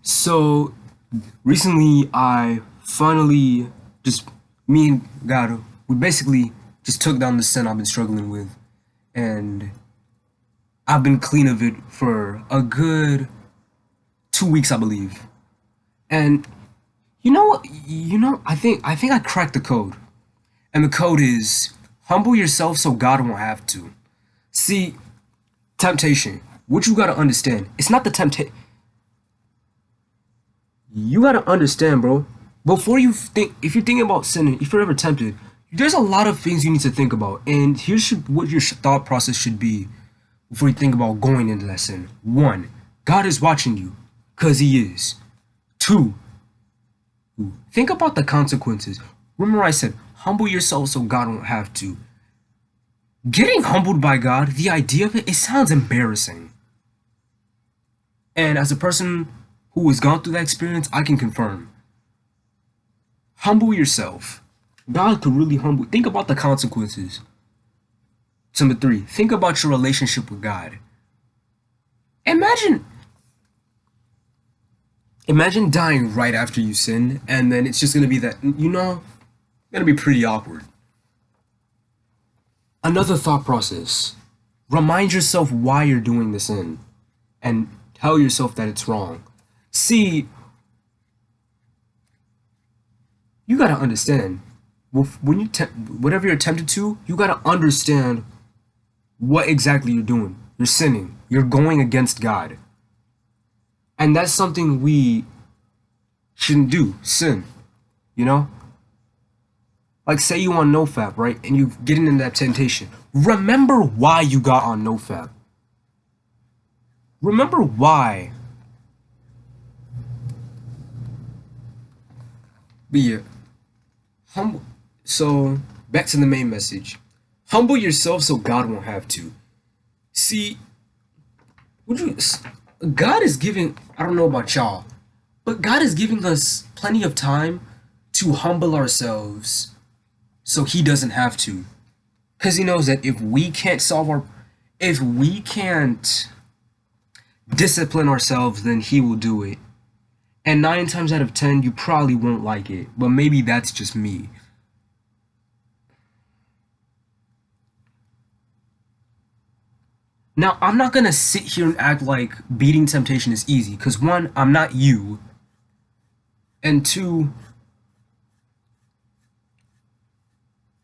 So recently, I finally just me and God, we basically just took down the sin I've been struggling with, and I've been clean of it for a good 2 weeks, I believe. And you know what? I think I cracked the code, and the code is humble yourself so God won't have to. See, temptation. What you gotta understand, it's not the temptation. You gotta understand, bro. Before you think, if you're thinking about sinning, if you're ever tempted, there's a lot of things you need to think about. And here's what your thought process should be before you think about going into that sin. One, God is watching you, because He is. Two, think about the consequences. Remember, I said, humble yourself so God won't have to. Getting humbled by God, the idea of it sounds embarrassing. And as a person who has gone through that experience, I can confirm. Humble yourself. God could really humble. Think about the consequences. Number three, think about your relationship with God. Imagine, imagine dying right after you sin, and then it's just gonna be that, gonna be pretty awkward. Another thought process. Remind yourself why you're doing the sin, and tell yourself that it's wrong. See, you gotta understand. When whatever you're tempted to, you gotta understand what exactly you're doing. You're sinning. You're going against God, and that's something we shouldn't do. Sin, you know. Like, say you on NoFap, right, and you get into that temptation. Remember why you got on NoFap. Remember why. But yeah, humble. So back to the main message. Humble yourself so God won't have to. See, would you? God is giving. I don't know about y'all, but God is giving us plenty of time to humble ourselves, so He doesn't have to. Because He knows that if we can't discipline ourselves, then He will do it. And 9 times out of 10, you probably won't like it, but maybe that's just me. Now, I'm not gonna sit here and act like beating temptation is easy, because one, I'm not you, and two,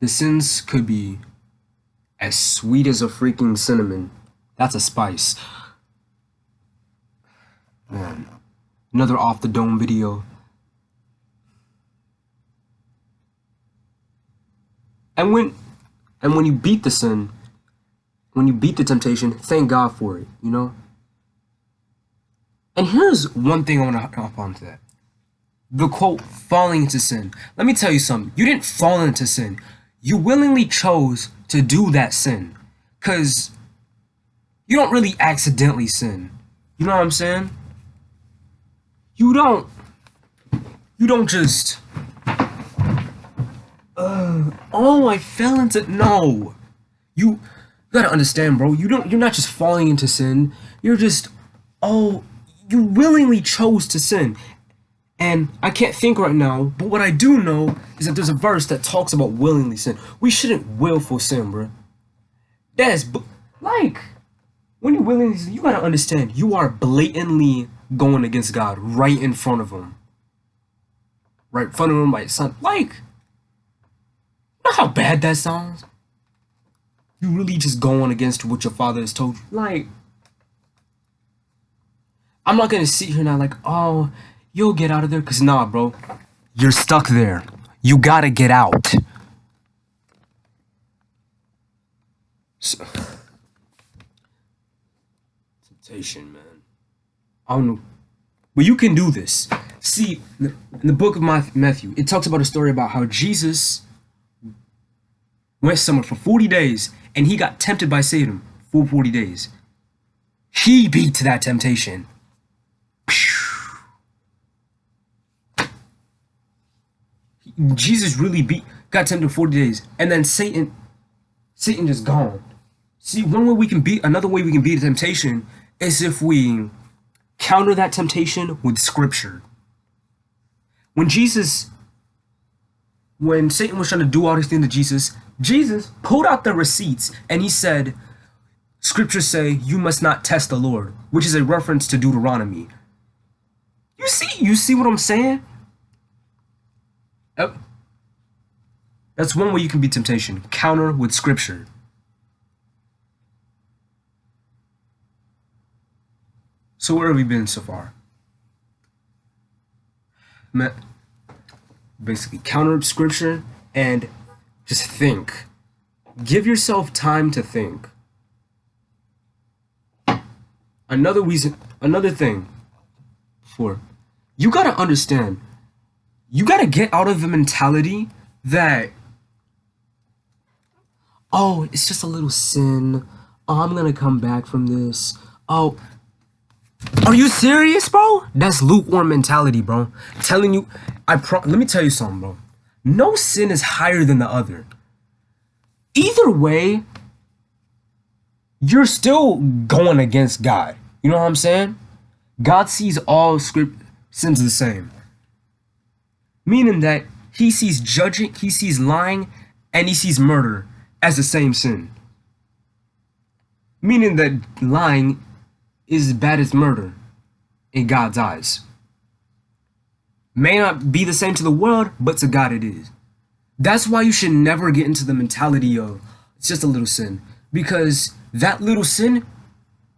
the sins could be as sweet as a freaking cinnamon. That's a spice. Man, another off the dome video. And when you beat the sin, when you beat the temptation, thank God for it, you know? And here's one thing I want to hop onto that. The quote, falling into sin. Let me tell you something. You didn't fall into sin. You willingly chose to do that sin. Because you don't really accidentally sin. You know what I'm saying? You don't just, oh, I fell into, no. You gotta understand, bro. You're not just falling into sin. You're just, oh, you willingly chose to sin. And I can't think right now, but what I do know is that there's a verse that talks about willingly sin. We shouldn't willful sin, bro. Like, when you willingly sin, you gotta understand, you are blatantly going against God right in front of Him. Right in front of Him by His Son. Like, you know how bad that sounds? You really just going against what your Father has told you. Like, I'm not gonna sit here now like, oh, you'll get out of there. Because nah, bro. You're stuck there. You gotta get out. So, temptation, man. I don't know. But you can do this. See, in the book of Matthew, it talks about a story about how Jesus went somewhere for 40 days and He got tempted by Satan for 40 days. He beat that temptation. Jesus really got tempted 40 days, and then Satan just gone. See, another way we can beat temptation is if we Counter that temptation with scripture. When Jesus, when Satan was trying to do all these things to Jesus, Jesus pulled out the receipts and he said, scriptures say you must not test the Lord, which is a reference to Deuteronomy. You see what I'm saying? Yep. That's one way you can beat temptation. Counter with scripture. So where have we been so far? Basically, counter scripture and just think. Give yourself time to think. Another thing, you gotta understand, you gotta get out of the mentality that, oh, it's just a little sin. Oh, I'm gonna come back from this. Oh, are you serious, bro? That's lukewarm mentality, bro. Telling you, let me tell you something, bro. No sin is higher than the other. Either way, you're still going against God. You know what I'm saying? God sees all sins the same. Meaning that he sees judging, he sees lying, and he sees murder as the same sin. Meaning that lying is as bad as murder in God's eyes. May not be the same to the world, but to God it is. That's why you should never get into the mentality of it's just a little sin. Because that little sin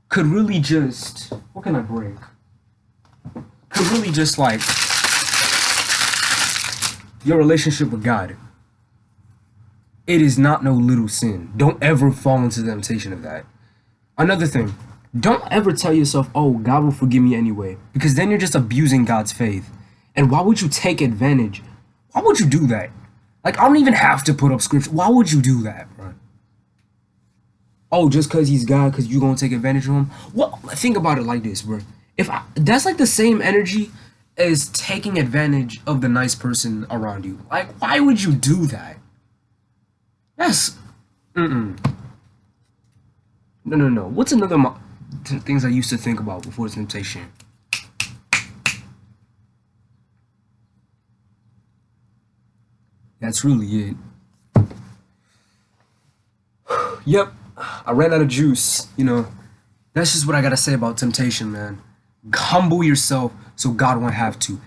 could really just, what can I break? Could really just like your relationship with God. It is not no little sin. Don't ever fall into the temptation of that. Another thing, don't ever tell yourself, oh, God will forgive me anyway. Because then you're just abusing God's faith. And why would you take advantage? Why would you do that? Like, I don't even have to put up scripture. Why would you do that, bro? Oh, just because he's God, because you're going to take advantage of him? Well, think about it like this, bro. That's like the same energy as taking advantage of the nice person around you. Like, why would you do that? That's... No. What's another things I used to think about before temptation? That's really it. Yep, I ran out of juice. You know, that's just what I gotta say about temptation, man. Humble yourself so God won't have to.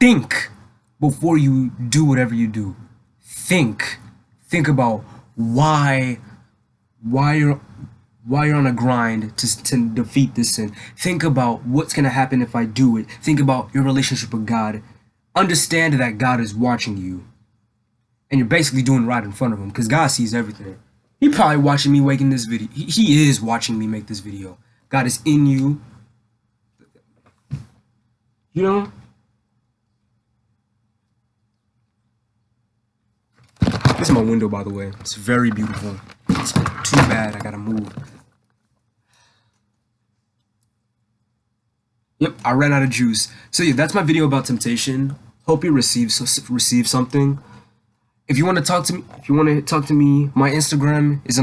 Think before you do whatever you do. Think about why you're on a grind to defeat this sin. Think about what's gonna happen if I do it. Think about your relationship with God. Understand that God is watching you. And you're basically doing right in front of him because God sees everything. He probably watching me making this video. He is watching me make this video. God is in you. You know? This is my window, by the way. It's very beautiful. It's too bad I gotta move. Yep, I ran out of juice. So yeah, that's my video about temptation. Hope you receive something. If you want to talk to me, my Instagram is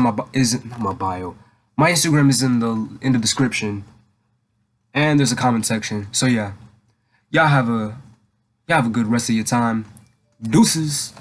in my bio. My Instagram is in the description, and there's a comment section. So yeah, y'all have a good rest of your time. Deuces.